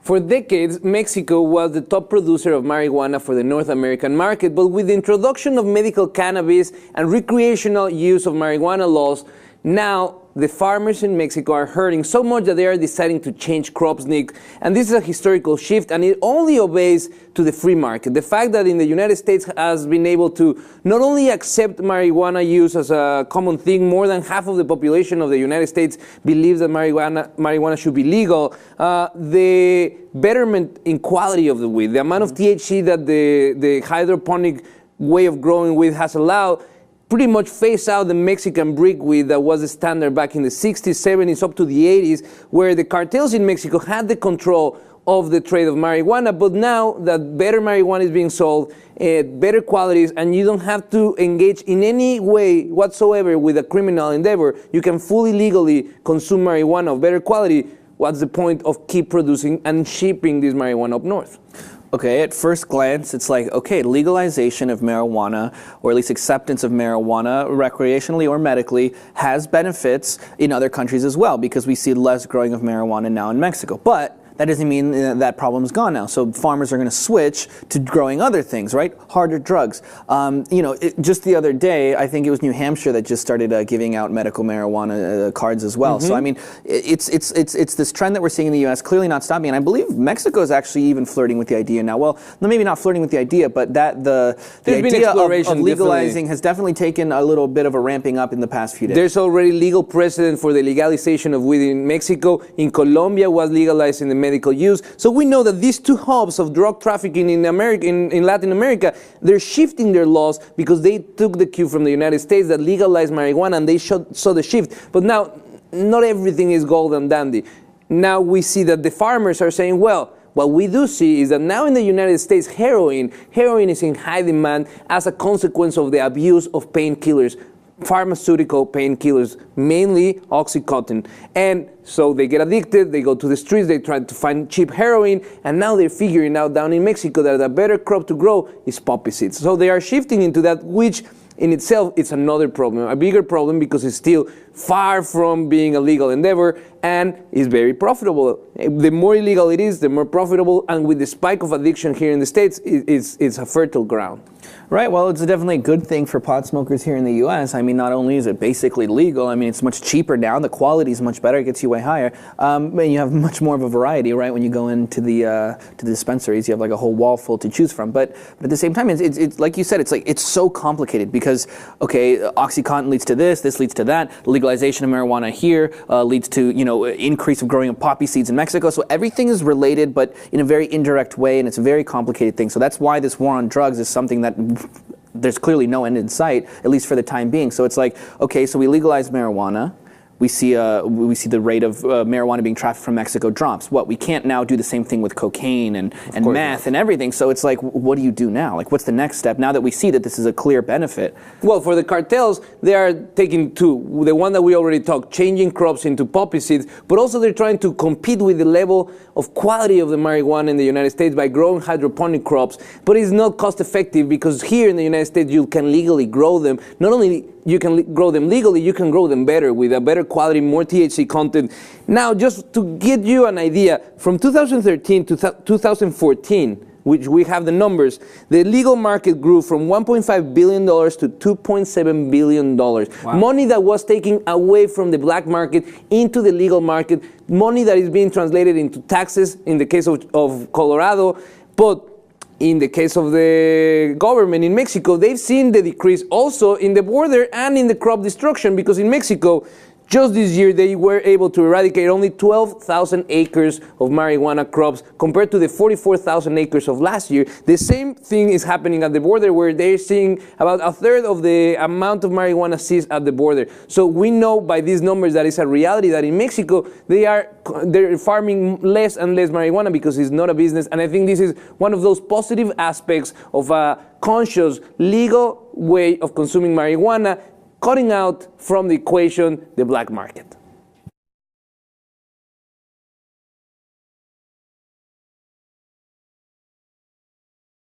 For decades, Mexico was the top producer of marijuana for the North American market, but with the introduction of medical cannabis and recreational use of marijuana laws, now the farmers in Mexico are hurting so much that they are deciding to change crops, Nick. And this is a historical shift, and it only obeys to the free market. The fact that in the United States has been able to not only accept marijuana use as a common thing, more than half of the population of the United States believes that marijuana should be legal. The betterment in quality of the weed, the amount of THC that the hydroponic way of growing weed has allowed, pretty much phase out the Mexican brick weed that was the standard back in the 60s, 70s, up to the 80s, where the cartels in Mexico had the control of the trade of marijuana. But now that better marijuana is being sold at better qualities, and you don't have to engage in any way whatsoever with a criminal endeavor, you can fully legally consume marijuana of better quality. What's the point of keep producing and shipping this marijuana up north? Okay, at first glance, it's like, okay, legalization of marijuana, or at least acceptance of marijuana recreationally or medically, has benefits in other countries as well, because we see less growing of marijuana now in Mexico. But that doesn't mean that problem's gone now. So farmers are going to switch to growing other things, right? Harder drugs. Just the other day, I think it was New Hampshire that just started giving out medical marijuana cards as well. So I mean, it's this trend that we're seeing in the U.S. clearly not stopping, and I believe Mexico is actually even flirting with the idea now. Well, maybe not flirting with the idea, but that the idea of legalizing has definitely taken a little bit of a ramping up in the past few days. There's already legal precedent for the legalization of weed in Mexico. In Colombia was legalized in the medical use. So we know that these two hubs of drug trafficking in Latin America, they're shifting their laws because they took the cue from the United States that legalized marijuana, and they saw the shift. But now, not everything is gold and dandy. Now we see that the farmers are saying, well, what we do see is that now in the United States, heroin is in high demand as a consequence of the abuse of painkillers, pharmaceutical painkillers, mainly Oxycontin. And so they get addicted, they go to the streets, they try to find cheap heroin, and now they're figuring out down in Mexico that a better crop to grow is poppy seeds. So they are shifting into that, which in itself it's another problem, a bigger problem, because it's still far from being a legal endeavor and is very profitable. The more illegal it is, the more profitable, and with the spike of addiction here in the States, it's a fertile ground. Right, well, it's definitely a good thing for pot smokers here in the U.S. I mean, not only is it basically legal, I mean, it's much cheaper now, the quality is much better, it gets you way higher, and you have much more of a variety, right? When you go into the dispensaries, you have like a whole wall full to choose from. But at the same time, it's like you said, it's so complicated because, okay, Oxycontin leads to this leads to that, legalization of marijuana here leads to, increase of growing of poppy seeds in Mexico. So everything is related, but in a very indirect way, and it's a very complicated thing. So that's why this war on drugs is something that there's clearly no end in sight, at least for the time being. So it's like, okay, so we legalize marijuana. We see the rate of marijuana being trafficked from Mexico drops. We can't now do the same thing with cocaine and meth and everything. So it's like, what do you do now? Like, what's the next step now that we see that this is a clear benefit? Well, for the cartels, they are taking two. The one that we already talked, changing crops into poppy seeds, but also they're trying to compete with the level of quality of the marijuana in the United States by growing hydroponic crops. But it's not cost effective because here in the United States, you can legally grow them. Not only you can grow them legally, you can grow them better with a better quality, more THC content. Now, just to give you an idea, from 2013 to 2014, which we have the numbers, the legal market grew from $1.5 billion to $2.7 billion. Wow. Money that was taken away from the black market into the legal market, money that is being translated into taxes in the case of Colorado, but in the case of the government in Mexico, they've seen the decrease also in the border and in the crop destruction, because in Mexico, just this year, they were able to eradicate only 12,000 acres of marijuana crops compared to the 44,000 acres of last year. The same thing is happening at the border, where they're seeing about a third of the amount of marijuana seized at the border. So we know by these numbers that it's a reality that in Mexico, they're farming less and less marijuana because it's not a business. And I think this is one of those positive aspects of a conscious, legal way of consuming marijuana, cutting out from the equation the black market.